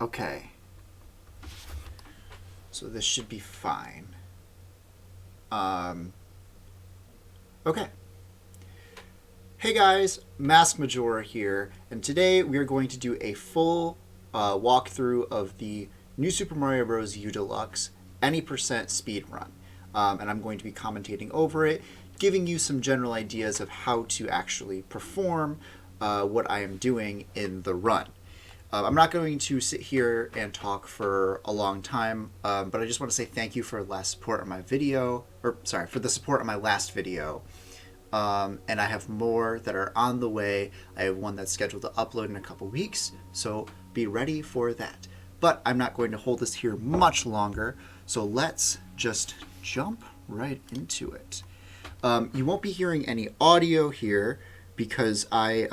Okay. So this should be fine. Okay. Hey guys, Mask Majora here, and today we are going to do a full walkthrough of the New Super Mario Bros. U Deluxe any percent speedrun. And I'm going to be commentating over it, giving you some general ideas of how to actually perform what I am doing in the run. I'm not going to sit here and talk for a long time, but I just want to say thank you for the last support on my video, for the support on my last video. And I have more that are on the way. I have one that's scheduled to upload in a couple weeks, so be ready for that. But I'm not going to hold this here much longer, so let's just jump right into it. You won't be hearing any audio here because I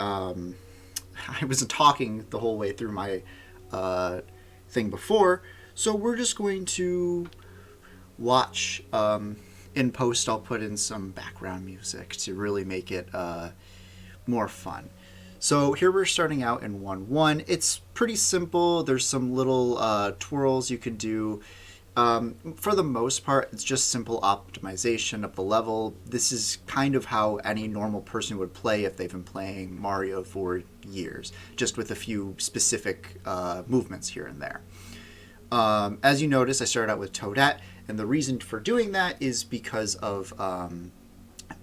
wasn't talking the whole way through my thing before, so we're just going to watch. In post, I'll put in some background music to really make it more fun. So here we're starting out in 1-1. It's pretty simple. There's some little twirls you can do. For the most part, it's just simple optimization of the level. This is kind of how any normal person would play if they've been playing Mario for years, just with a few specific movements here and there. As you notice, I started out with Toadette, and the reason for doing that is because of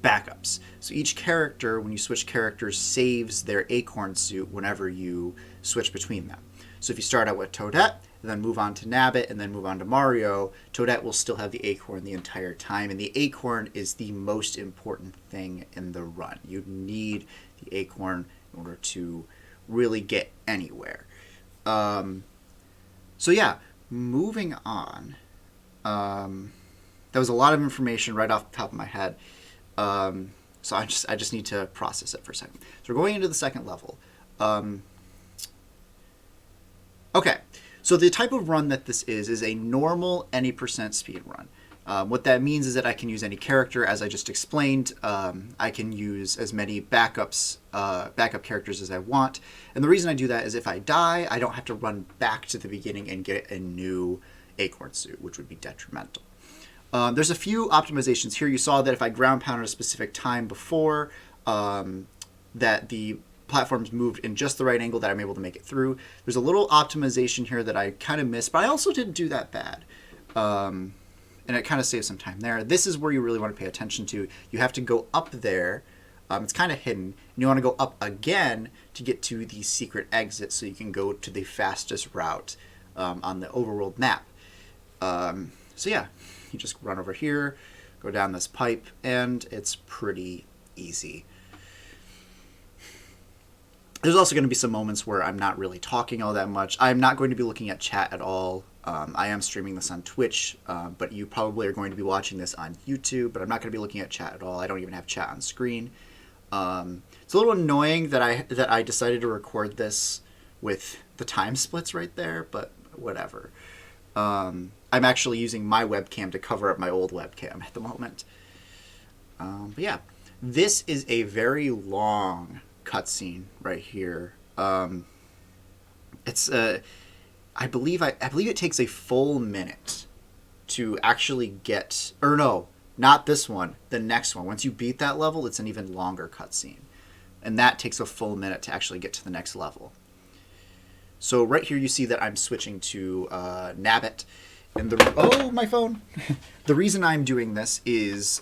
backups. So each character, when you switch characters, saves their acorn suit whenever you switch between them. So if you start out with Toadette, and then move on to Nabbit, and then move on to Mario, Toadette will still have the acorn the entire time, and the acorn is the most important thing in the run. You need the acorn in order to really get anywhere. So yeah, moving on. That was a lot of information right off the top of my head. So I just need to process it for a second. So we're going into the second level. Okay, so the type of run that this is a normal any percent speed run. What that means is that I can use any character, as I just explained. I can use as many backup characters as I want. And the reason I do that is if I die, I don't have to run back to the beginning and get a new acorn suit, which would be detrimental. There's a few optimizations here. You saw that if I ground pound at a specific time before, that the platforms moved in just the right angle that I'm able to make it through. There's a little optimization here that I kind of missed, but I also didn't do that bad. And it kind of saves some time there. This is where you really want to pay attention to. You have to go up there. It's kind of hidden. And you want to go up again to get to the secret exit so you can go to the fastest route on the overworld map. So yeah, you just run over here, go down this pipe, and it's pretty easy. There's also going to be some moments where I'm not really talking all that much. I'm not going to be looking at chat at all. I am streaming this on Twitch, but you probably are going to be watching this on YouTube, but I'm not going to be looking at chat at all. I don't even have chat on screen. It's a little annoying that I decided to record this with the time splits right there, but whatever. I'm actually using my webcam to cover up my old webcam at the moment. But yeah, this is a very long cutscene right here. It's I believe it takes a full minute to actually get, or no, not this one, the next one. Once you beat that level, it's an even longer cutscene, and that takes a full minute to actually get to the next level. So right here you see that I'm switching to Nabbit, and oh, my phone. The reason I'm doing this is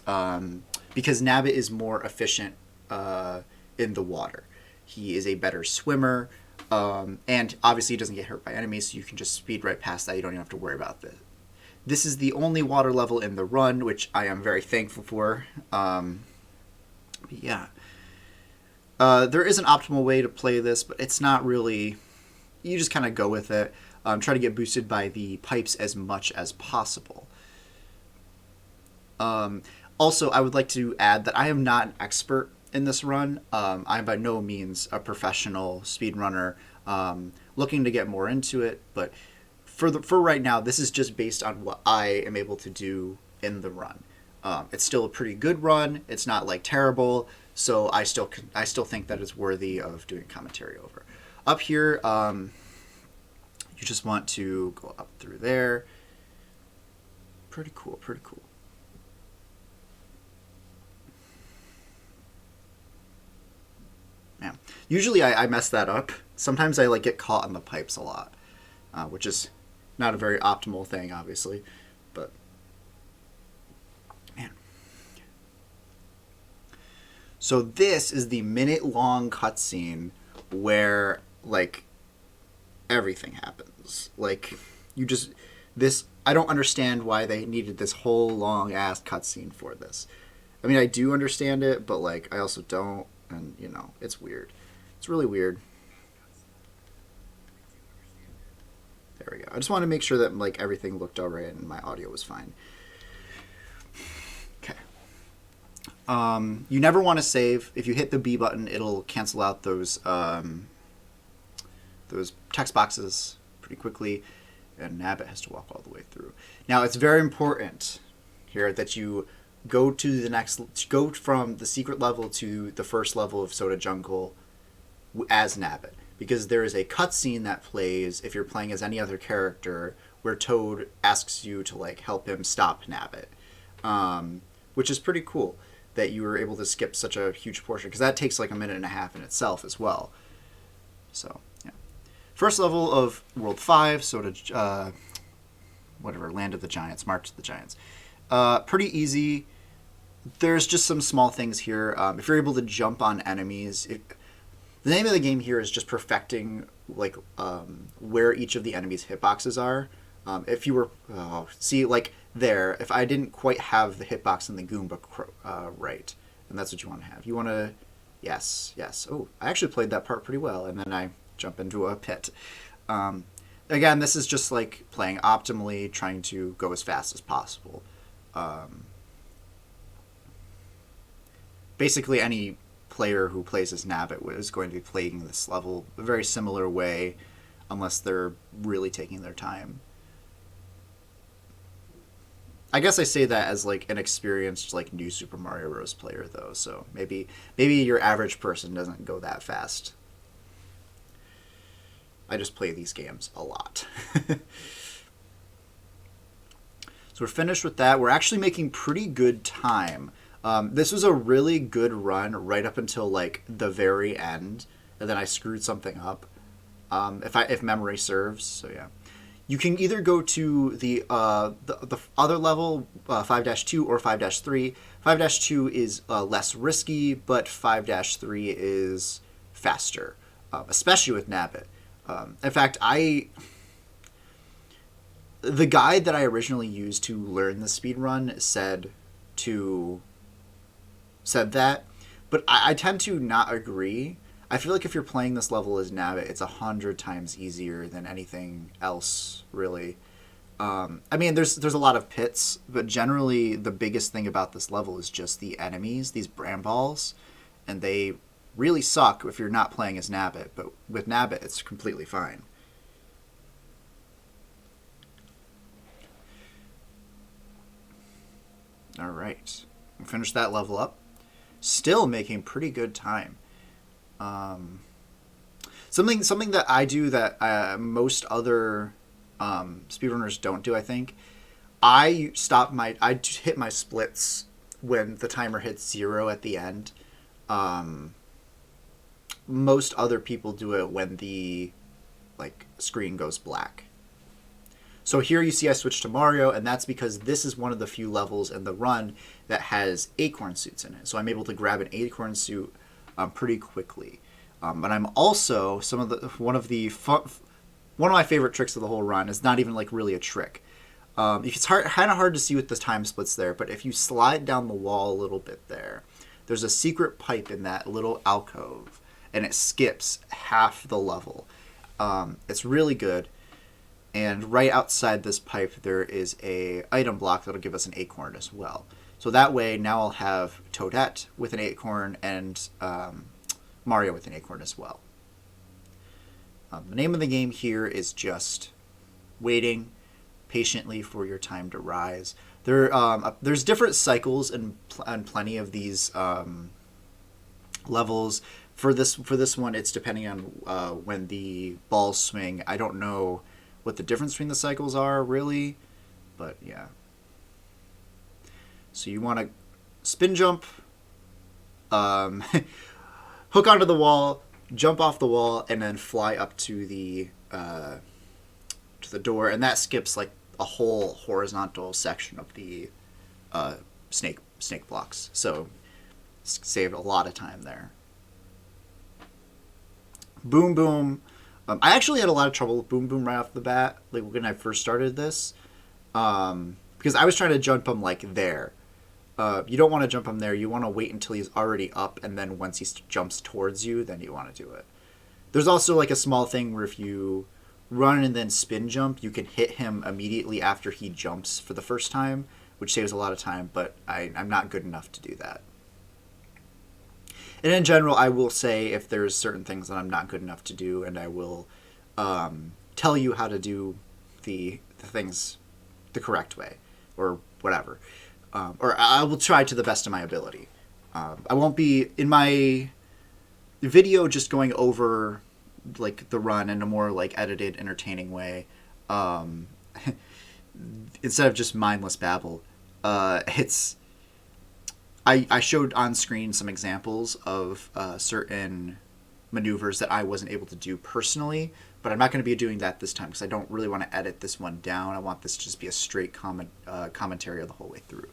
because Nabbit is more efficient in the water. He is a better swimmer, and obviously he doesn't get hurt by enemies, so you can just speed right past that. You don't even have to worry about this. This is the only water level in the run, which I am very thankful for. But yeah. There is an optimal way to play this, but it's not really... You just kind of go with it. Try to get boosted by the pipes as much as possible. Also, I would like to add that I am not an expert in this run. I'm by no means a professional speedrunner looking to get more into it, but for right now, this is just based on what I am able to do in the run. It's still a pretty good run. It's not like terrible, so I still think that it's worthy of doing commentary over. Up here, You just want to go up through there. Pretty cool, pretty cool. Yeah. Usually I mess that up. Sometimes I like get caught in the pipes a lot, which is not a very optimal thing, obviously. But man. So this is the minute-long cutscene where like everything happens. Like you just this. I don't understand why they needed this whole long ass cutscene for this. I mean, I do understand it, but like I also don't, and you know, it's weird. It's really weird. There we go. I just want to make sure that like everything looked all right and my audio was fine. Okay. You never want to save. If you hit the B button, it'll cancel out those text boxes pretty quickly, and Nabbit has to walk all the way through. Now, it's very important here that you go from the secret level to the first level of Soda Jungle as Nabbit, because there is a cutscene that plays if you're playing as any other character where Toad asks you to like help him stop Nabbit, which is pretty cool that you were able to skip such a huge portion, because that takes like a minute and a half in itself as well. So yeah, first level of World 5, Soda, Land of the Giants, March of the Giants. Pretty easy. There's just some small things here. If you're able to jump on enemies, the name of the game here is just perfecting like where each of the enemies' hitboxes are. If you were see like there, if I didn't quite have the hitbox in the Goomba right, and that's what you want to have. You want to yes. Oh, I actually played that part pretty well, and then I jump into a pit. Again, this is just like playing optimally, trying to go as fast as possible. Basically, any player who plays as Nabbit is going to be playing this level a very similar way, unless they're really taking their time. I guess I say that as like an experienced like new Super Mario Bros. Player though, so maybe your average person doesn't go that fast. I just play these games a lot. So we're finished with that. We're actually making pretty good time. This was a really good run right up until like the very end, and then I screwed something up. If memory serves, so yeah. You can either go to the other level, 5-2 or 5-3. 5-2 is less risky, but 5-3 is faster, especially with Nabbit. In fact, the guide that I originally used to learn the speedrun said that, but I tend to not agree. I feel like if you're playing this level as Nabbit, it's 100 times easier than anything else, really. I mean, there's a lot of pits, but generally the biggest thing about this level is just the enemies, these Bramballs, and they really suck if you're not playing as Nabbit, but with Nabbit, it's completely fine. All right, we finished that level up. Still making pretty good time. Something that I do that most other speedrunners don't do, I think. I hit my splits when the timer hits 0 at the end. Most other people do it when the screen goes black. So here you see I switched to Mario, and that's because this is one of the few levels in the run that has acorn suits in it. So I'm able to grab an acorn suit pretty quickly. But I'm also one of my favorite tricks of the whole run is not even really a trick. It's kind of hard to see with the time splits there, but if you slide down the wall a little bit there's a secret pipe in that little alcove, and it skips half the level. It's really good. And right outside this pipe, there is a item block that'll give us an acorn as well. So that way, now I'll have Toadette with an acorn and Mario with an acorn as well. The name of the game here is just waiting patiently for your time to rise. There's different cycles and plenty of these levels. For this one, it's depending on when the balls swing. I don't know what the difference between the cycles are, really. But yeah. So you want to spin jump, hook onto the wall, jump off the wall, and then fly up to the door, and that skips like a whole horizontal section of the snake blocks. So saved a lot of time there. Boom Boom. I actually had a lot of trouble with Boom Boom right off the bat, like when I first started this, because I was trying to jump him like there. You don't want to jump him there. You want to wait until he's already up, and then once he jumps towards you, then you want to do it. There's also like a small thing where if you run and then spin jump, you can hit him immediately after he jumps for the first time, which saves a lot of time, but I'm not good enough to do that. And in general, I will say if there's certain things that I'm not good enough to do, and I will tell you how to do the things the correct way, or whatever. Or I will try to the best of my ability. I won't be, in my video, just going over like the run in a more like edited, entertaining way. Instead of just mindless babble. I showed on screen some examples of certain maneuvers that I wasn't able to do personally, but I'm not going to be doing that this time because I don't really want to edit this one down. I want this to just be a straight commentary the whole way through.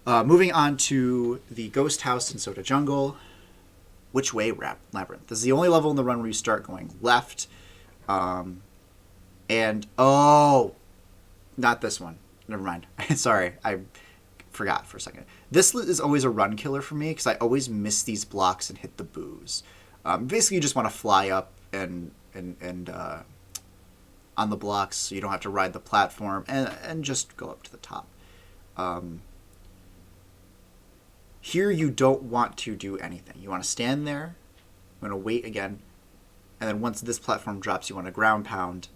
Moving on to the Ghost House in Soda Jungle. Which way Labyrinth? This is the only level in the run where you start going left. And, oh, not this one. Never mind. Sorry, I forgot for a second. This is always a run killer for me because I always miss these blocks and hit the boos. Basically, you just want to fly up and on the blocks so you don't have to ride the platform and just go up to the top. Here you don't want to do anything. You want to stand there. You want to wait again. And then once this platform drops, you want to ground pound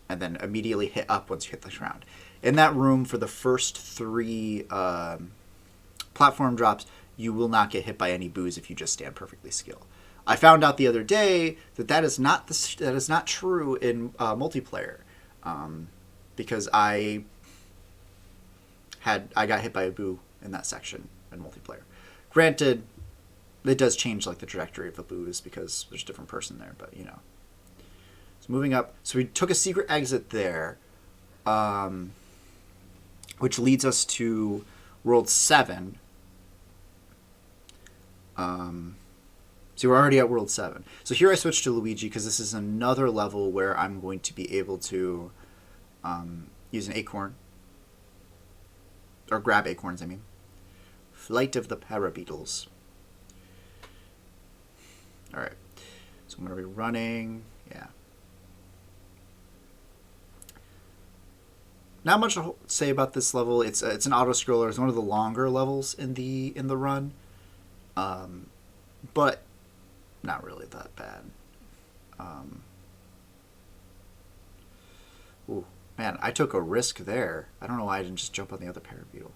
and then immediately hit up once you hit the ground. In that room, for the first 3 platform drops, you will not get hit by any boos if you just stand perfectly still. I found out the other day that is not true in multiplayer, because I got hit by a boo in that section in multiplayer. Granted, it does change like the trajectory of the boos because there's a different person there, but you know. So moving up, so we took a secret exit there, which leads us to World 7. So we're already at World 7. So here I switched to Luigi because this is another level where I'm going to be able to use an acorn. Or grab acorns, I mean. Flight of the Parabeetles. Alright. So I'm going to be running. Yeah. Not much to say about this level. It's an auto-scroller. It's one of the longer levels in the run. But not really that bad. Ooh, man, I took a risk there. I don't know why I didn't just jump on the other parabeetle.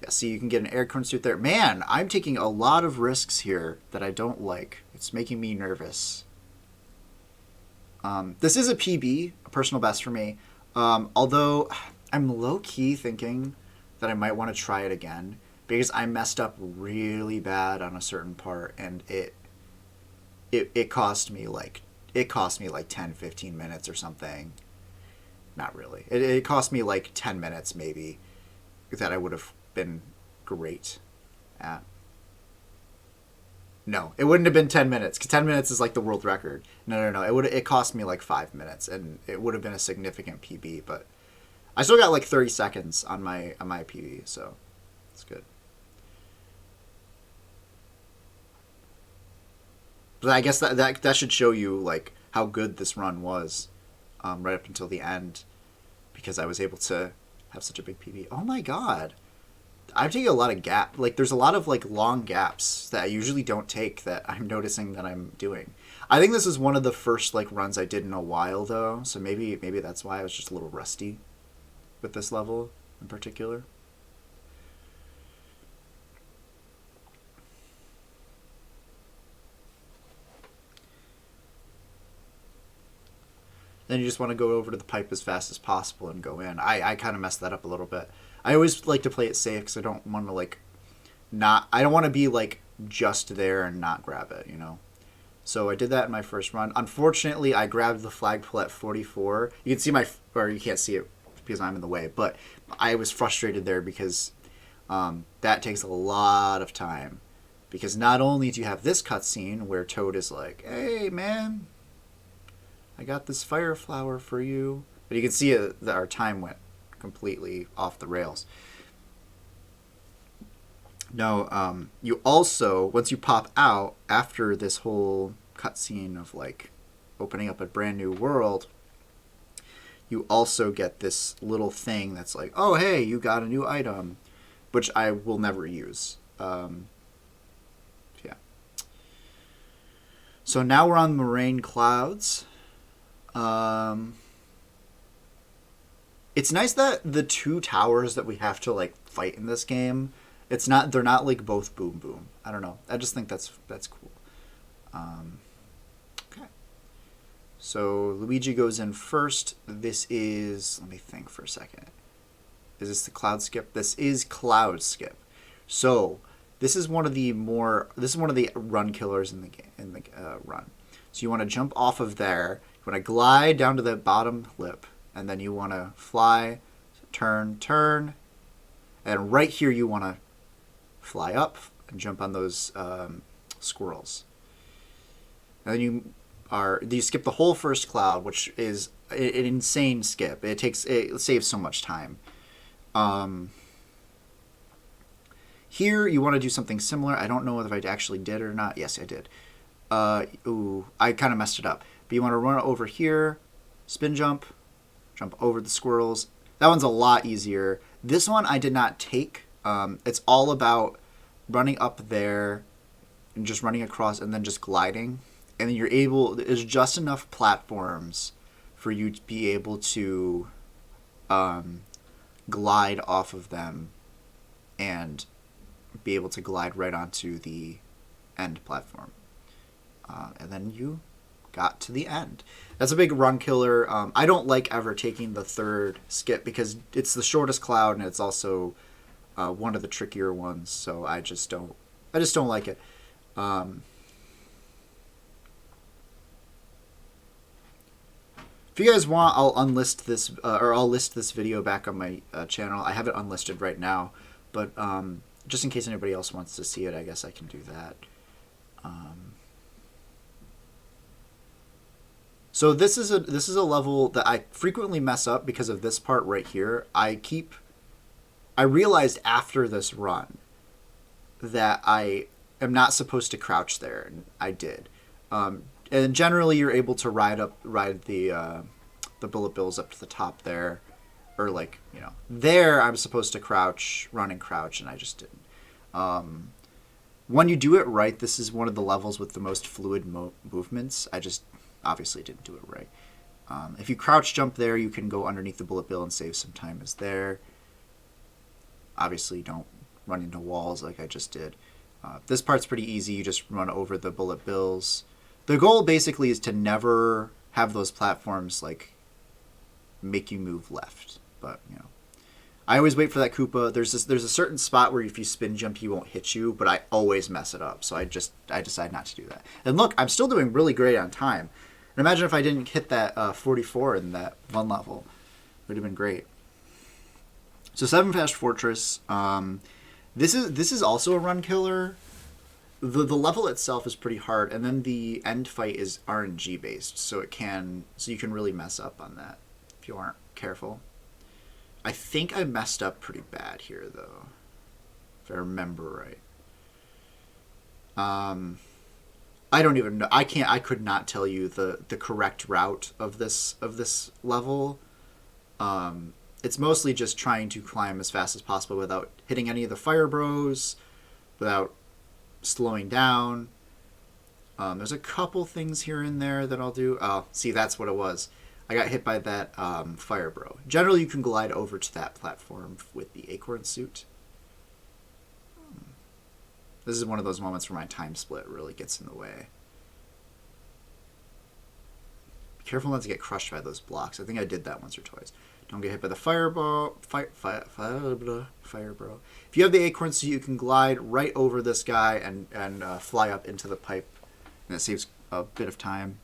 Yeah, see, you can get an acorn suit there. Man, I'm taking a lot of risks here that I don't like. It's making me nervous. This is a PB, a personal best for me. Although I'm low-key thinking that I might want to try it again because I messed up really bad on a certain part, and it cost me like 10-15 minutes or something. Not really. It cost me like 10 minutes maybe that I would have been great at. No, it wouldn't have been 10 minutes because 10 minutes is like the world record. No. It cost me like 5 minutes, and it would have been a significant PB, but I still got like 30 seconds on my PB, so it's good. But I guess that should show you like how good this run was, right up until the end, because I was able to have such a big PB. Oh my god. I'm taking a lot of gap. Like, there's a lot of, like, long gaps that I usually don't take that I'm noticing that I'm doing. I think this is one of the first, like, runs I did in a while, though. So maybe that's why I was just a little rusty with this level in particular. Then you just want to go over to the pipe as fast as possible and go in. I kind of messed that up a little bit. I always like to play it safe because I don't want to like I don't want to be like just there and not grab it, you know. So I did that in my first run. Unfortunately, I grabbed the flagpole at 44. You can see or you can't see it because I'm in the way, but I was frustrated there because that takes a lot of time. Because not only do you have this cutscene where Toad is like, "Hey, man, I got this fire flower for you," but you can see that our time went completely off the rails. No, you also, once you pop out after this whole cutscene of like opening up a brand new world, you also get this little thing that's like, "Oh, hey, you got a new item," which I will never use. Yeah. So now we're on Moraine Clouds. It's nice that the two towers that we have to like fight in this game, they're not like both boom boom. I don't know. I just think that's cool. Okay. So Luigi goes in first. This is, let me think for a second. Is this the cloud skip? This is cloud skip. So this is one of the run killers in the run. So you want to jump off of there. You want to glide down to the bottom lip, and then you want to fly, turn, and right here you want to fly up and jump on those squirrels. And then you skip the whole first cloud, which is an insane skip. It saves so much time. Here you want to do something similar. I don't know if I actually did or not. Yes, I did. I kind of messed it up. But you want to run over here, spin jump over the squirrels. That one's a lot easier. This one I did not take. It's all about running up there and just running across and then just gliding. And then there's just enough platforms for you to be able to glide off of them and be able to glide right onto the end platform. And then you got to the end. That's a big run killer. I don't like ever taking the third skip because it's the shortest cloud and it's also one of the trickier ones. So I just don't like it. If you guys want, I'll unlist this or I'll list this video back on my channel. I have it unlisted right now, but just in case anybody else wants to see it, I guess I can do that. So this is a level that I frequently mess up because of this part right here. I realized after this run that I am not supposed to crouch there, and I did. And generally, you're able to ride the bullet bills up to the top there, or like there I'm supposed to run and crouch, and I just didn't. When you do it right, this is one of the levels with the most fluid movements. I just obviously didn't do it right. If you crouch jump there, you can go underneath the bullet bill and save some time as there. Obviously, don't run into walls like I just did. This part's pretty easy. You just run over the bullet bills. The goal basically is to never have those platforms like make you move left. But I always wait for that Koopa. There's a certain spot where if you spin jump, he won't hit you, but I always mess it up. So I decide not to do that. And look, I'm still doing really great on time. And imagine if I didn't hit that 44 in that one level. It would have been great. So 7 Fast Fortress. This is also a run killer. The level itself is pretty hard, and then the end fight is RNG based, so you can really mess up on that if you aren't careful. I think I messed up pretty bad here though, if I remember right. I don't even know. I could not tell you the correct route of this level. It's mostly just trying to climb as fast as possible without hitting any of the fire bros, without slowing down. There's a couple things here and there that I'll do. Oh, see, that's what it was. I got hit by that fire bro. Generally, you can glide over to that platform with the acorn suit. This is one of those moments where my time split really gets in the way. Careful not to get crushed by those blocks. I think I did that once or twice. Don't get hit by the fireball. Fire, bro. If you have the acorn suit, you can glide right over this guy and fly up into the pipe, and it saves a bit of time.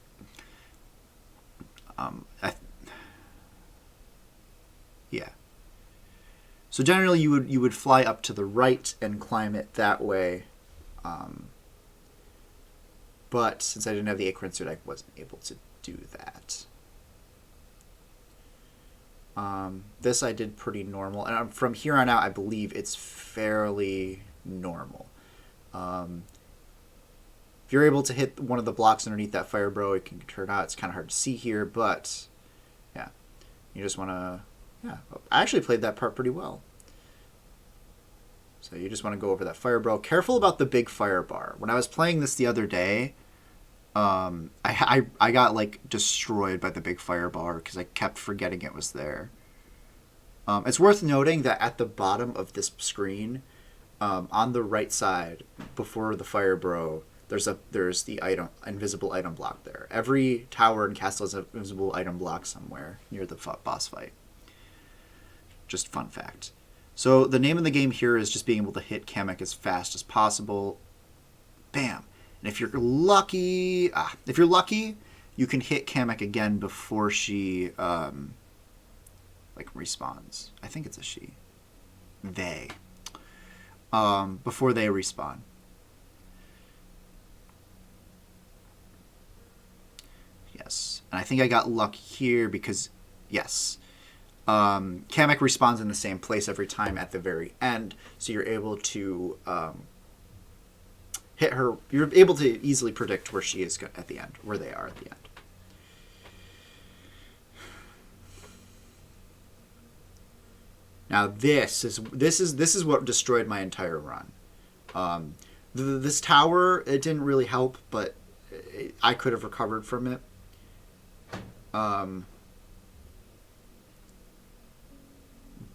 Yeah. So generally, you would fly up to the right and climb it that way. But since I didn't have the acorn suit, I wasn't able to do that. This I did pretty normal, and from here on out, I believe it's fairly normal. If you're able to hit one of the blocks underneath that fire bro, it can turn out. It's kind of hard to see here, but yeah, you just want to. Yeah, I actually played that part pretty well. So you just want to go over that fire bro. Careful about the big fire bar. When I was playing this the other day, I got like destroyed by the big fire bar because I kept forgetting it was there. It's worth noting that at the bottom of this screen, on the right side before the fire bro, there's the invisible item block there. Every tower and castle has an invisible item block somewhere near the boss fight. Just fun fact. So the name of the game here is just being able to hit Kamek as fast as possible. Bam. And if you're lucky, you can hit Kamek again before she like respawns. I think it's a she. They. Before they respawn. Yes. And I think I got luck here because yes. Kamek respawns in the same place every time at the very end, so you're able to hit her. You're able to easily predict where she is at the end, where they are at the end. Now this is what destroyed my entire run. This tower, it didn't really help, but I could have recovered from it.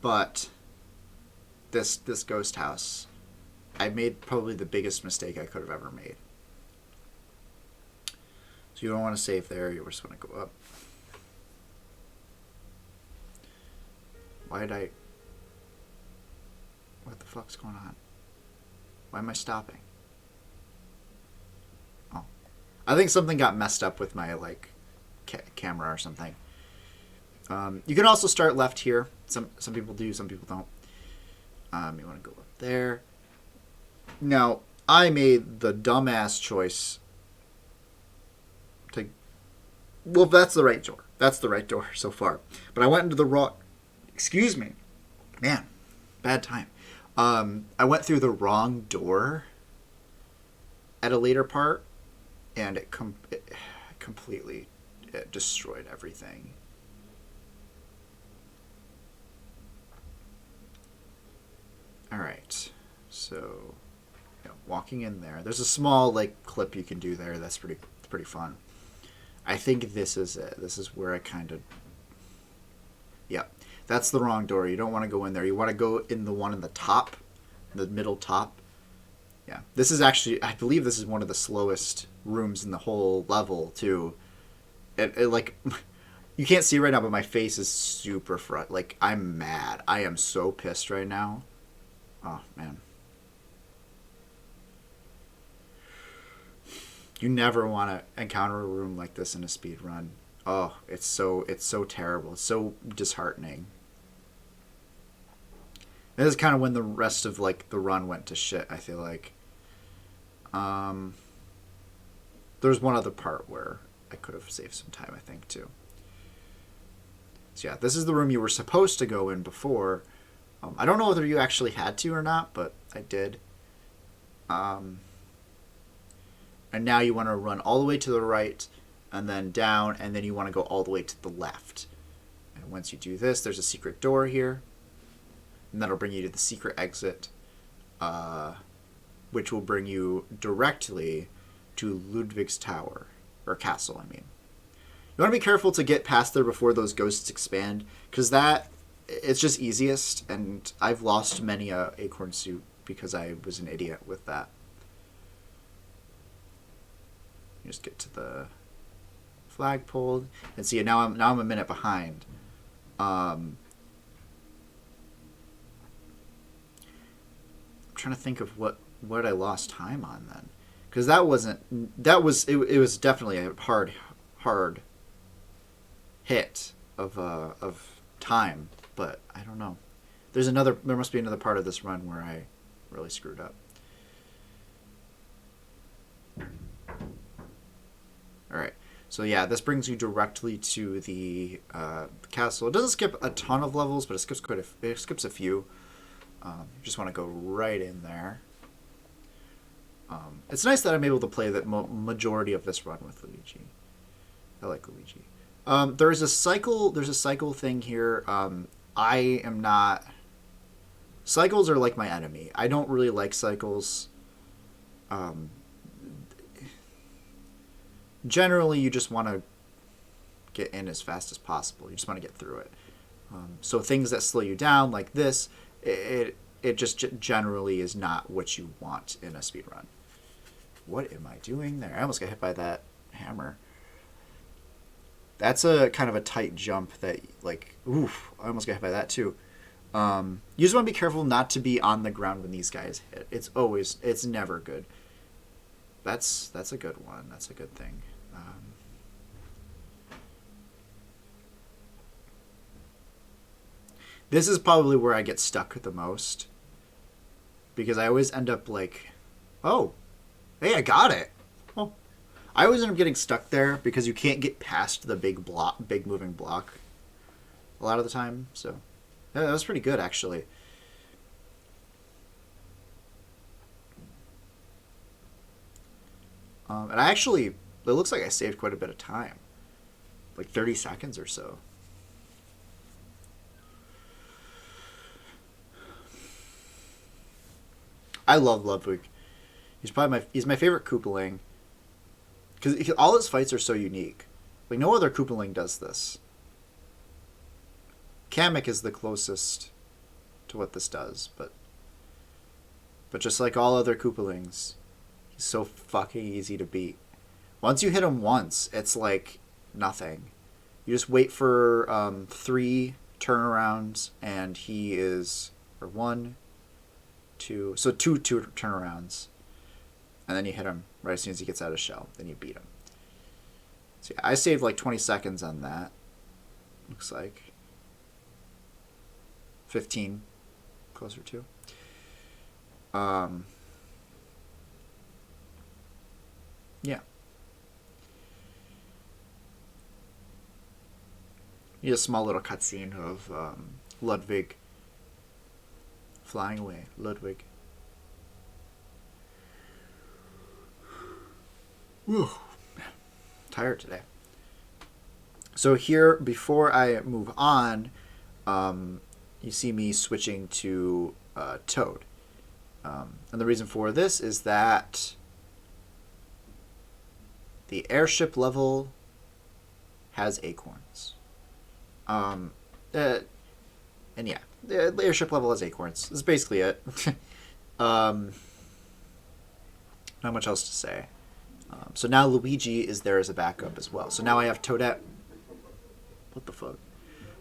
But this ghost house, I made probably the biggest mistake I could have ever made. So you don't want to save there. You just want to go up. What the fuck's going on? Why am I stopping? Oh, I think something got messed up with my camera or something. You can also start left here. Some people do, some people don't. You want to go up there. Now, I made the dumbass choice to... Well, that's the right door. That's the right door so far. But I went into the wrong... Excuse me. Man, bad time. I went through the wrong door at a later part, and it completely destroyed everything. All right, so walking in there. There's a small clip you can do there. That's pretty fun. I think this is it. This is where I kind of... Yep, that's the wrong door. You don't want to go in there. You want to go in the one in the top, the middle top. Yeah, this is actually, I believe this is one of the slowest rooms in the whole level too. It you can't see right now, but my face is super I'm mad. I am so pissed right now. Oh, man. You never want to encounter a room like this in a speed run. Oh, it's so terrible. It's so disheartening. This is kind of when the rest of the run went to shit, I feel like. There's one other part where I could have saved some time, I think, too. So yeah, this is the room you were supposed to go in before. I don't know whether you actually had to or not, but I did. And now you want to run all the way to the right, and then down, and then you want to go all the way to the left. And once you do this, there's a secret door here, and that'll bring you to the secret exit, which will bring you directly to Ludwig's tower, or castle, I mean. You want to be careful to get past there before those ghosts expand, because it's just easiest, and I've lost many a acorn suit because I was an idiot with that. You just get to the flag pulled. And see, now I'm a minute behind. I'm trying to think of what I lost time on then, because it was definitely a hard hit of time, but I don't know. There must be another part of this run where I really screwed up. All right. So yeah, this brings you directly to the castle. It doesn't skip a ton of levels, but it skips a few. You just want to go right in there. It's nice that I'm able to play the majority of this run with Luigi. I like Luigi. There's a cycle thing here. I am not. Cycles are like my enemy. I don't really like cycles. Generally, you just want to get in as fast as possible. You just want to get through it. So things that slow you down, like this, it just generally is not what you want in a speedrun. What am I doing there? I almost got hit by that hammer. That's a kind of a tight jump that, like, oof, I almost got hit by that too. You just want to be careful not to be on the ground when these guys hit. It's never good. That's a good one. That's a good thing. This is probably where I get stuck the most, because I always end up like, oh, hey, I got it. Oh, I always end up getting stuck there because you can't get past the big moving block a lot of the time. So yeah, that was pretty good, actually. And it looks like I saved quite a bit of time, like 30 seconds or so. I love Ludwig. He's my favorite Koopaling, because all his fights are so unique. Like, no other Koopaling does this. Kamek is the closest to what this does, but just like all other Koopalings, he's so fucking easy to beat. Once you hit him once, it's like nothing. You just wait for 3 turnarounds, and he is, or 1, 2, so two turnarounds, and then you hit him right as soon as he gets out of shell. Then you beat him. So yeah, I saved like 20 seconds on that. Looks like 15, closer to. Yeah. You get a small little cutscene of Ludwig flying away. Ludwig. Whew. Tired today. So here, before I move on, you see me switching to Toad. And the reason for this is that the airship level has acorns. And yeah, the airship level has acorns. That's basically it. Not much else to say. So now Luigi is there as a backup as well. So now I have Toadette. What the fuck?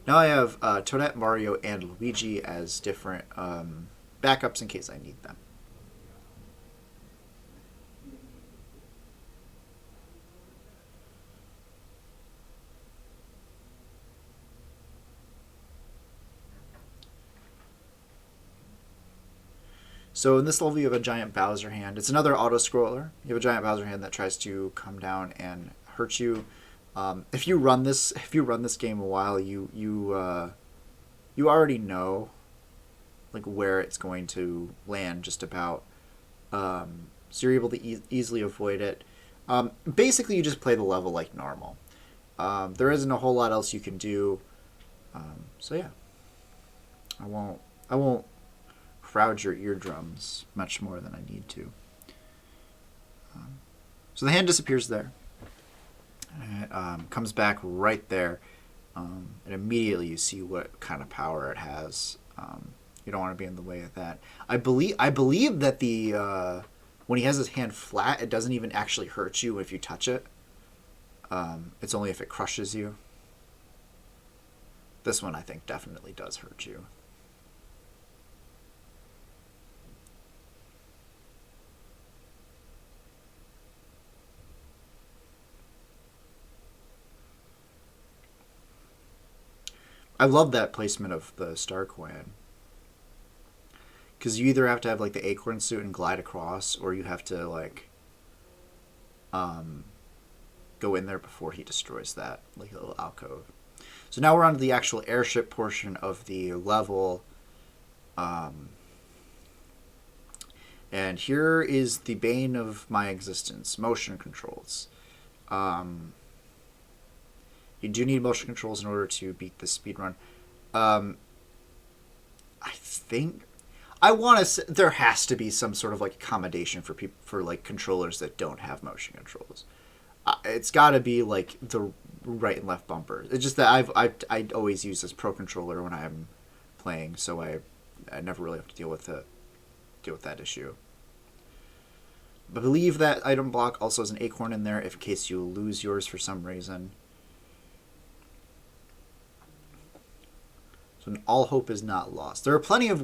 Now I have Toadette, Mario, and Luigi as different backups in case I need them. So in this level, you have a giant Bowser hand. It's another auto-scroller. You have a giant Bowser hand that tries to come down and hurt you. If you run this game a while, you already know like where it's going to land just about. So you're able to easily avoid it. Basically, you just play the level like normal. There isn't a whole lot else you can do. So yeah, I won't crowd your eardrums much more than I need to. So the hand disappears there. It comes back right there, and immediately you see what kind of power it has. You don't want to be in the way of that. I believe that the when he has his hand flat, it doesn't even actually hurt you if you touch it. It's only if it crushes you. This one, I think, definitely does hurt you. I love that placement of the star coin. Because you either have to have, like, the acorn suit and glide across, or you have to, like, go in there before he destroys that, like a little alcove. So now we're on to the actual airship portion of the level. And here is the bane of my existence, motion controls. You do need motion controls in order to beat the speedrun. I think I want to say there has to be some sort of like accommodation for people for like controllers that don't have motion controls. It's got to be like the right and left bumpers. It's just that I always use this pro controller when I'm playing, so I never really have to deal with that issue. I believe that item block also has an acorn in there in case you lose yours for some reason. So all hope is not lost. There are plenty of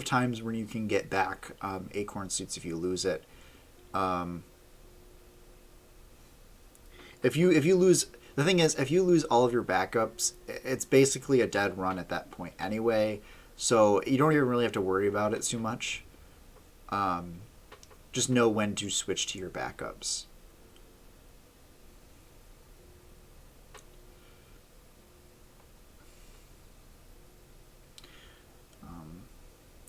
times when you can get back acorn suits if you lose it. If you lose, the thing is, if you lose all of your backups, it's basically a dead run at that point anyway. So you don't even really have to worry about it too much. Just know when to switch to your backups.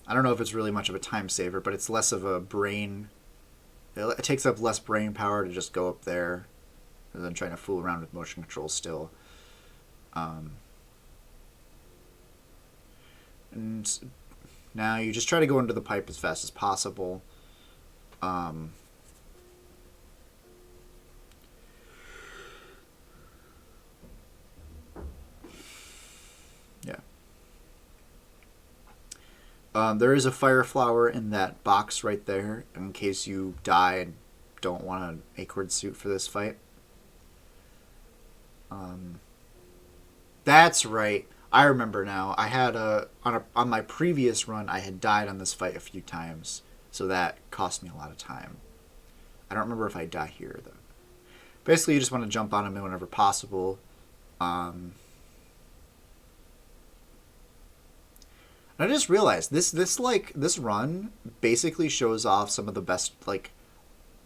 I don't know if it's really much of a time saver, but it's less of a brain. It takes up less brain power to just go up there rather than trying to fool around with motion controls still. And now you just try to go into the pipe as fast as possible. Yeah. There is a fire flower in that box right there in case you die and don't want an acorn suit for this fight. That's right. I remember now. I had on my previous run, I had died on this fight a few times, so that cost me a lot of time. I don't remember if I die here though. Basically, you just want to jump on him whenever possible. And I just realized this run basically shows off some of the best, like,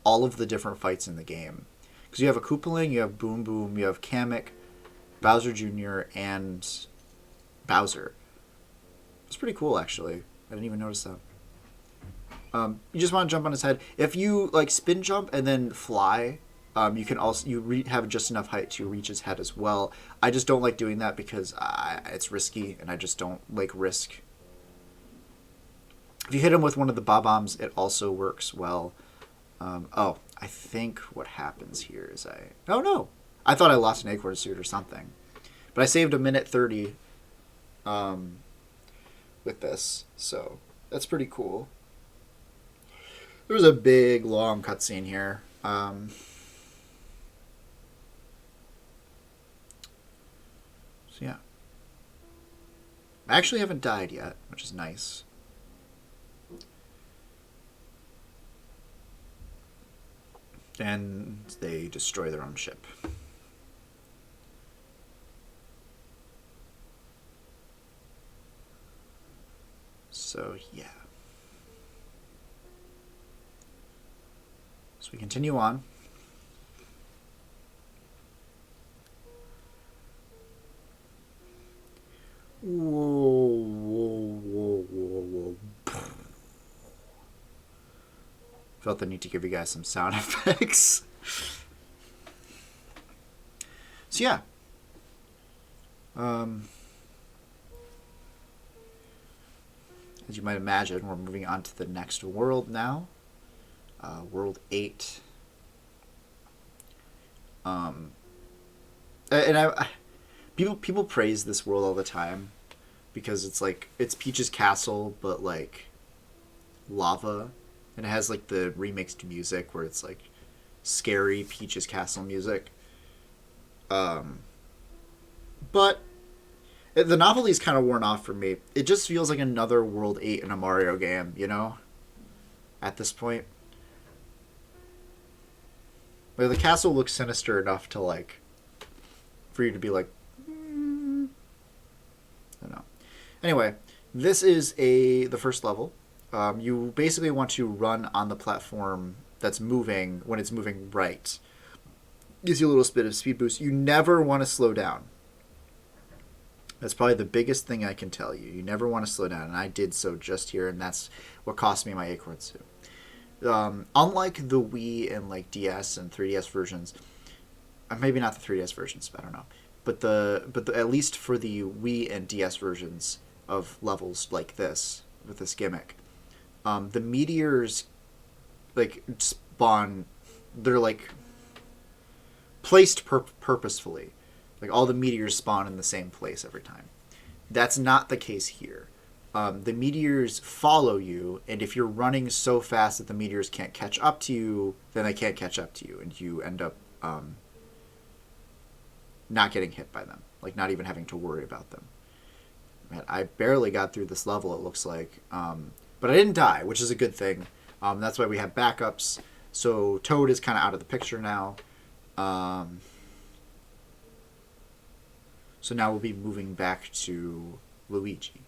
all of the different fights in the game. Because you have a Koopaling, you have Boom Boom, you have Kamek, Bowser Jr., and Bowser. It's pretty cool, actually. I didn't even notice that. You just want to jump on his head. If you like spin jump and then fly, you can also have just enough height to reach his head as well. I just don't like doing that because it's risky, and I just don't like risk. If you hit him with one of the bob-ombs, it also works well. I think what happens here is oh no, I thought I lost an acorn suit or something, but I saved 1:30 with this, so that's pretty cool. There was a big long cutscene here. So yeah, I actually haven't died yet, which is nice. And they destroy their own ship. So yeah. So we continue on. Whoa, whoa, whoa, whoa, whoa. Felt the need to give you guys some sound effects. So yeah. As you might imagine, we're moving on to the next world now. World 8. People praise this world all the time because it's like it's Peach's castle, but like lava, and it has like the remixed music where it's like scary Peach's castle music. But the novelty's kind of worn off for me. It just feels like another World 8 in a Mario game, you know? At this point. Like, the castle looks sinister enough to, like, for you to be like, I don't know. Anyway, this is the first level. You basically want to run on the platform that's moving when it's moving right. Gives you a little bit of speed boost. You never want to slow down. That's probably the biggest thing I can tell you. You never want to slow down, and I did so just here, and that's what cost me my acorn suit. Unlike the Wii and like DS and 3DS versions, maybe not the 3DS versions, I don't know, but at least for the Wii and DS versions of levels like this with this gimmick, the meteors like spawn. They're like placed purposefully. Like, all the meteors spawn in the same place every time. That's not the case here. The meteors follow you, and if you're running so fast that the meteors can't catch up to you, then they can't catch up to you, and you end up not getting hit by them. Like, not even having to worry about them. Man, I barely got through this level, it looks like. But I didn't die, which is a good thing. That's why we have backups. So Toad is kind of out of the picture now. So now we'll be moving back to Luigi.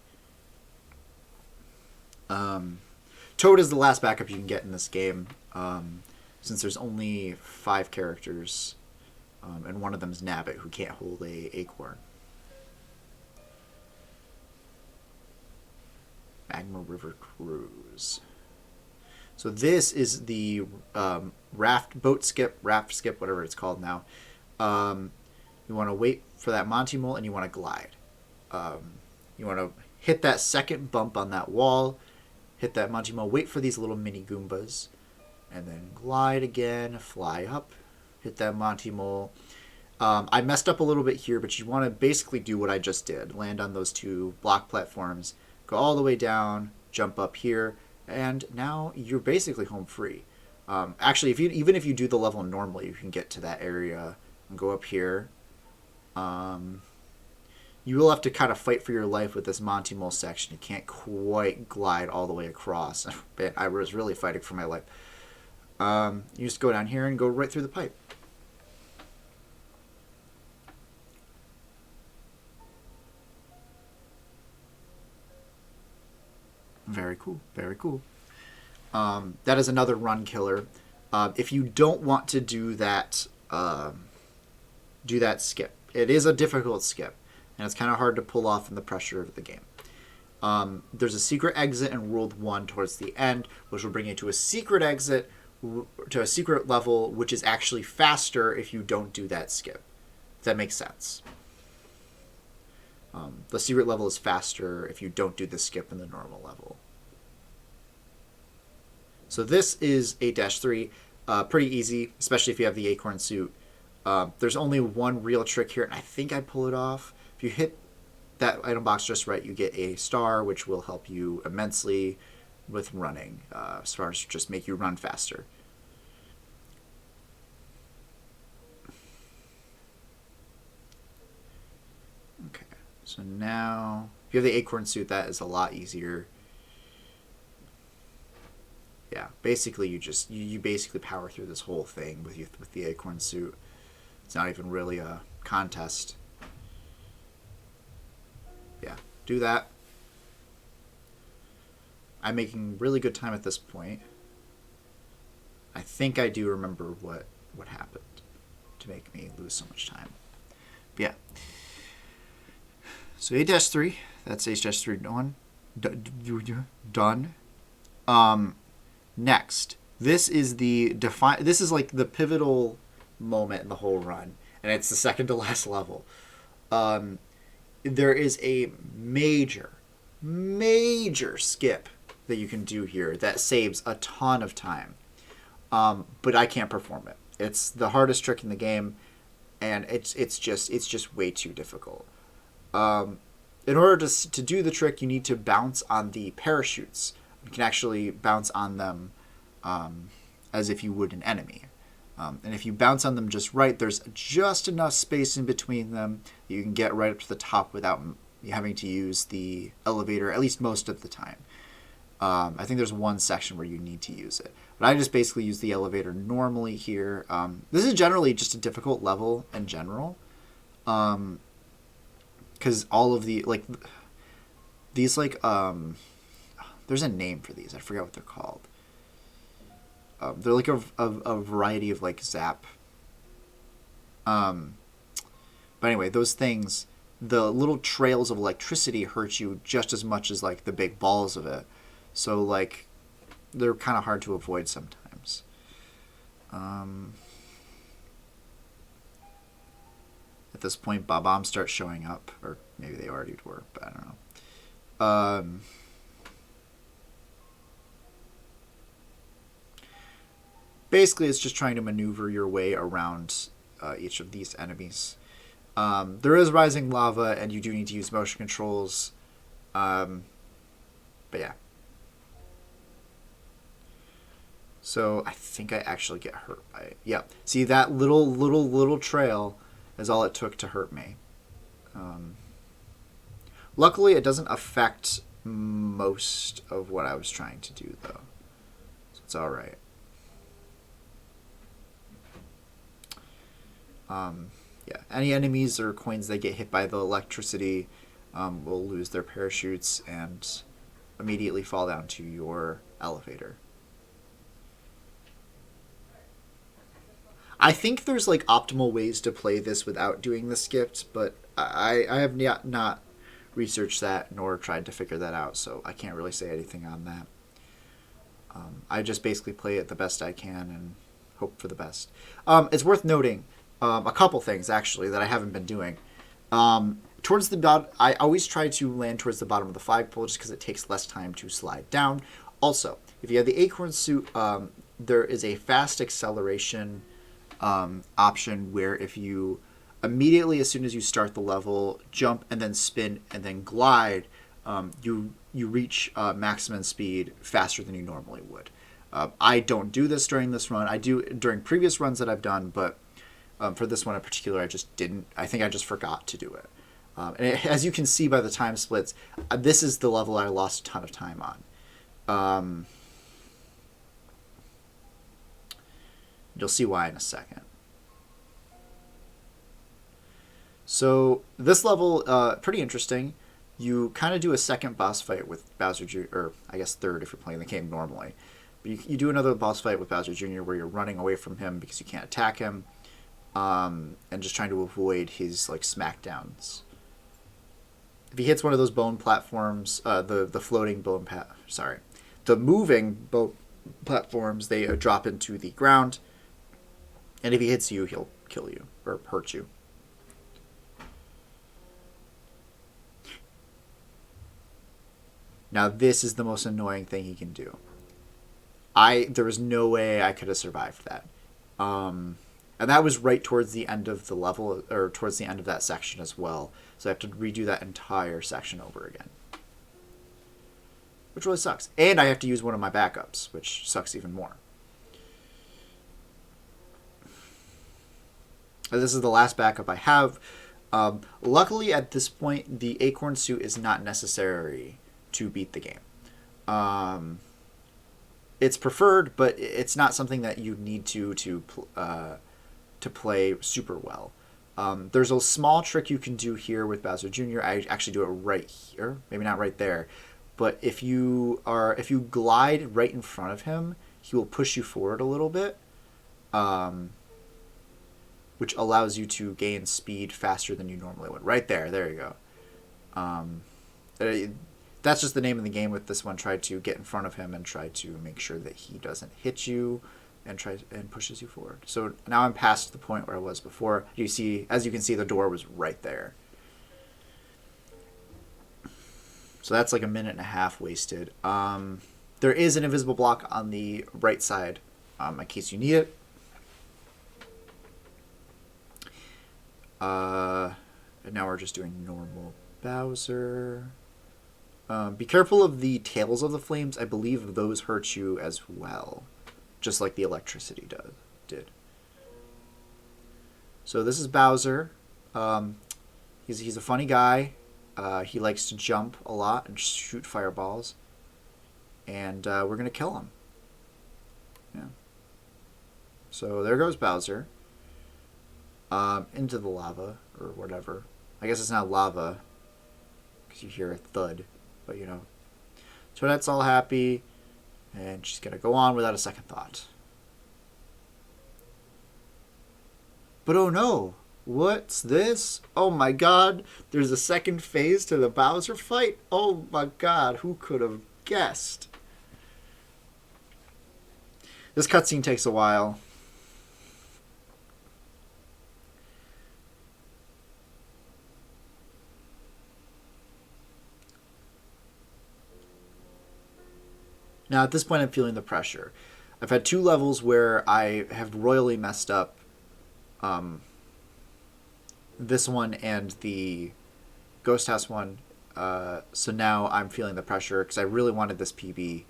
Toad is the last backup you can get in this game, since there's only 5 characters, and one of them's Nabbit, who can't hold a acorn. Magma River Cruise. So this is the raft skip, whatever it's called now. You want to wait for that Monty Mole, and you want to glide. You want to hit that second bump on that wall, hit that Monty Mole, wait for these little mini Goombas, and then glide again, fly up, hit that Monty Mole. I messed up a little bit here, but you want to basically do what I just did. Land on those 2 block platforms, go all the way down, jump up here, and now you're basically home free. Actually, even if you do the level normally, you can get to that area and go up here. You will have to kind of fight for your life with this Monty Mole section. You can't quite glide all the way across. I was really fighting for my life. You just go down here and go right through the pipe. Very cool. Very cool. That is another run killer. If you don't want to do that skip. It is a difficult skip, and it's kind of hard to pull off in the pressure of the game. There's a secret exit in World 1 towards the end, which will bring you to a secret exit, to a secret level, which is actually faster if you don't do that skip. If that makes sense. The secret level is faster if you don't do the skip in the normal level. So this is 8-3. Pretty easy, especially if you have the acorn suit. There's only one real trick here, and I think I pull it off. If you hit that item box just right, you get a star, which will help you immensely with running, as far as just make you run faster. Okay, so now if you have the acorn suit, that is a lot easier. Yeah, basically you basically power through this whole thing with the acorn suit. It's not even really a contest. Yeah, do that. I'm making really good time at this point. I think I do remember what happened to make me lose so much time. But yeah. So 8-3, that's 8-3 done. Next, this is this is like the pivotal moment in the whole run, and it's the second to last level. There is a major skip that you can do here that saves a ton of time, but I can't perform it. It's the hardest trick in the game, and it's just way too difficult. In order to do the trick, you need to bounce on the parachutes. You can actually bounce on them as if you would an enemy. And if you bounce on them just right, there's just enough space in between them that you can get right up to the top without having to use the elevator, at least most of the time. I think there's one section where you need to use it. But I just basically use the elevator normally here. This is generally just a difficult level in general. Because all of the, like, these, like, there's a name for these. I forget what they're called. They're like a variety of, like, zap. But anyway, those things, the little trails of electricity hurt you just as much as, like, the big balls of it. So, like, they're kind of hard to avoid sometimes. At this point, bombs start showing up. Or maybe they already were, but I don't know. Basically, it's just trying to maneuver your way around each of these enemies. There is rising lava, and you do need to use motion controls. But yeah. So I think I actually get hurt by it. Yep. See, that little trail is all it took to hurt me. Luckily, it doesn't affect most of what I was trying to do, though. So it's all right. Yeah. Any enemies or coins that get hit by the electricity will lose their parachutes and immediately fall down to your elevator. I think there's, like, optimal ways to play this without doing the skipped, but I have not researched that nor tried to figure that out, so I can't really say anything on that. I just basically play it the best I can and hope for the best. It's worth noting a couple things, actually, that I haven't been doing. Towards the bottom, I always try to land towards the bottom of the flagpole just because it takes less time to slide down. Also, if you have the acorn suit, there is a fast acceleration option where if you immediately, as soon as you start the level, jump and then spin and then glide, you reach maximum speed faster than you normally would. I don't do this during this run. I do during previous runs that I've done, but for this one in particular, I just didn't. I think I just forgot to do it. As you can see by the time splits, this is the level I lost a ton of time on. You'll see why in a second. So this level, pretty interesting. You kind of do a second boss fight with Bowser Jr., or I guess third if you're playing the game normally. But you do another boss fight with Bowser Jr. where you're running away from him because you can't attack him, and just trying to avoid his, like, smackdowns. If he hits one of those bone platforms, the floating bone the moving bone platforms, they drop into the ground. And if he hits you, he'll kill you or hurt you. Now, this is the most annoying thing he can do. There was no way I could have survived that. And that was right towards the end of the level, or towards the end of that section as well. So I have to redo that entire section over again. Which really sucks. And I have to use one of my backups, which sucks even more. This is the last backup I have. Luckily, at this point, the acorn suit is not necessary to beat the game. It's preferred, but it's not something that you need to play super well. There's a small trick you can do here with Bowser Jr. I actually do it right here, maybe not right there, but if you glide right in front of him, he will push you forward a little bit. Which allows you to gain speed faster than you normally would. Right there. There you go. That's just the name of the game with this one. Try to get in front of him and try to make sure that he doesn't hit you and pushes you forward. So now I'm past the point where I was before. As you can see, the door was right there. So that's like a minute and a half wasted. There is an invisible block on the right side in case you need it. And now we're just doing normal Bowser. Be careful of the tails of the flames. I believe those hurt you as well, just like the electricity did. So this is Bowser. He's a funny guy. He likes to jump a lot and shoot fireballs. And we're going to kill him. Yeah. So there goes Bowser. Into the lava, or whatever. I guess it's not lava, because you hear a thud. But, you know. Toadette's all happy, and she's going to go on without a second thought. But oh no! What's this? Oh my god! There's a second phase to the Bowser fight? Oh my god, who could have guessed? This cutscene takes a while. Now, at this point, I'm feeling the pressure. I've had 2 levels where I have royally messed up this one and the Ghost House one. So now I'm feeling the pressure because I really wanted this PB.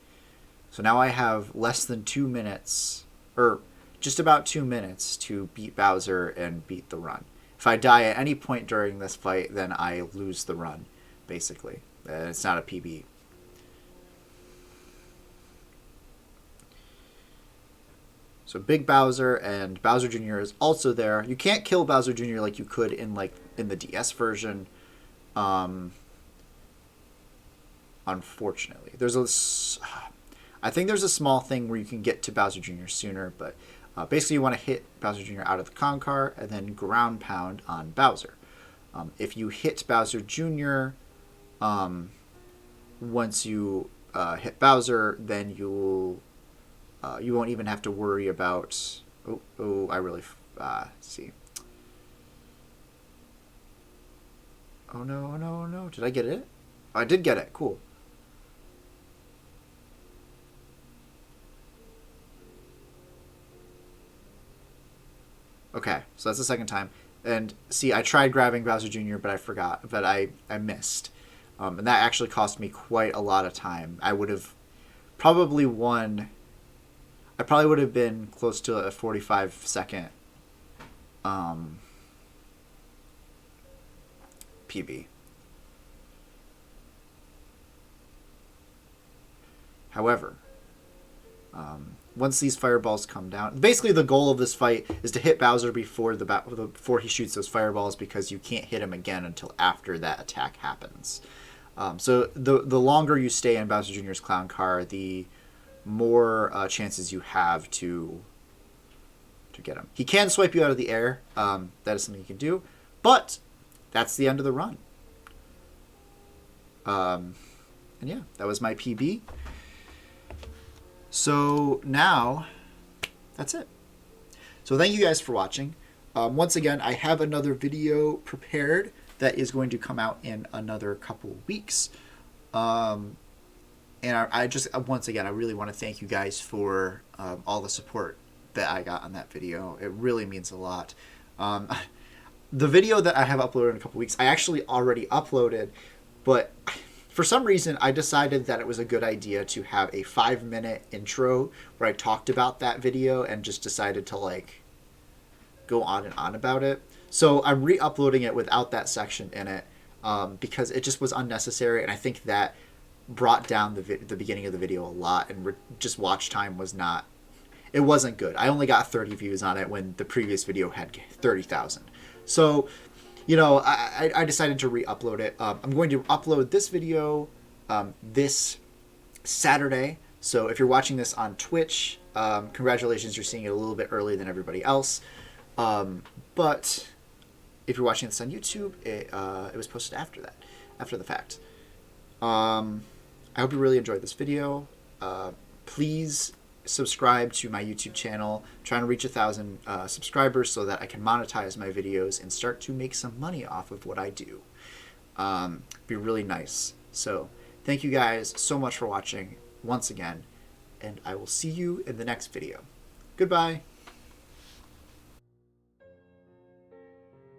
So now I have less than 2 minutes, or just about 2 minutes, to beat Bowser and beat the run. If I die at any point during this fight, then I lose the run, basically. It's not a PB. So Big Bowser and Bowser Jr. is also there. You can't kill Bowser Jr. like you could in the DS version. Unfortunately, I think there's a small thing where you can get to Bowser Jr. sooner, but basically you want to hit Bowser Jr. out of the Concar and then ground pound on Bowser. If you hit Bowser Jr. Once you hit Bowser, then you won't even have to worry about... I really... see. Oh no, oh no, oh no. Did I get it? Oh, I did get it. Cool. Okay, so that's the second time. And see, I tried grabbing Bowser Jr., but I forgot. But I missed. And that actually cost me quite a lot of time. I would have probably won... I probably would have been close to a 45-second PB. However, once these fireballs come down, basically the goal of this fight is to hit Bowser before he shoots those fireballs, because you can't hit him again until after that attack happens. So the longer you stay in Bowser Jr.'s clown car, the more chances you have to get him. He can swipe you out of the air. That is something you can do. But that's the end of the run. And yeah, that was my PB. So now, that's it. So thank you guys for watching. Once again, I have another video prepared that is going to come out in another couple weeks. And I just, once again, I really want to thank you guys for all the support that I got on that video. It really means a lot. The video that I have uploaded in a couple weeks, I actually already uploaded, but for some reason I decided that it was a good idea to have a 5-minute intro where I talked about that video and just decided to go on and on about it. So I'm re-uploading it without that section in it because it just was unnecessary, and I think that brought down the beginning of the video a lot, and just watch time was not... It wasn't good. I only got 30 views on it when the previous video had 30,000. So, I decided to re-upload it. I'm going to upload this video this Saturday. So if you're watching this on Twitch, congratulations, you're seeing it a little bit earlier than everybody else. But if you're watching this on YouTube, it was posted after the fact. I hope you really enjoyed this video. Please subscribe to my YouTube channel. I'm trying to reach 1,000 subscribers so that I can monetize my videos and start to make some money off of what I do. Be really nice. So thank you guys so much for watching once again, and I will see you in the next video. Goodbye.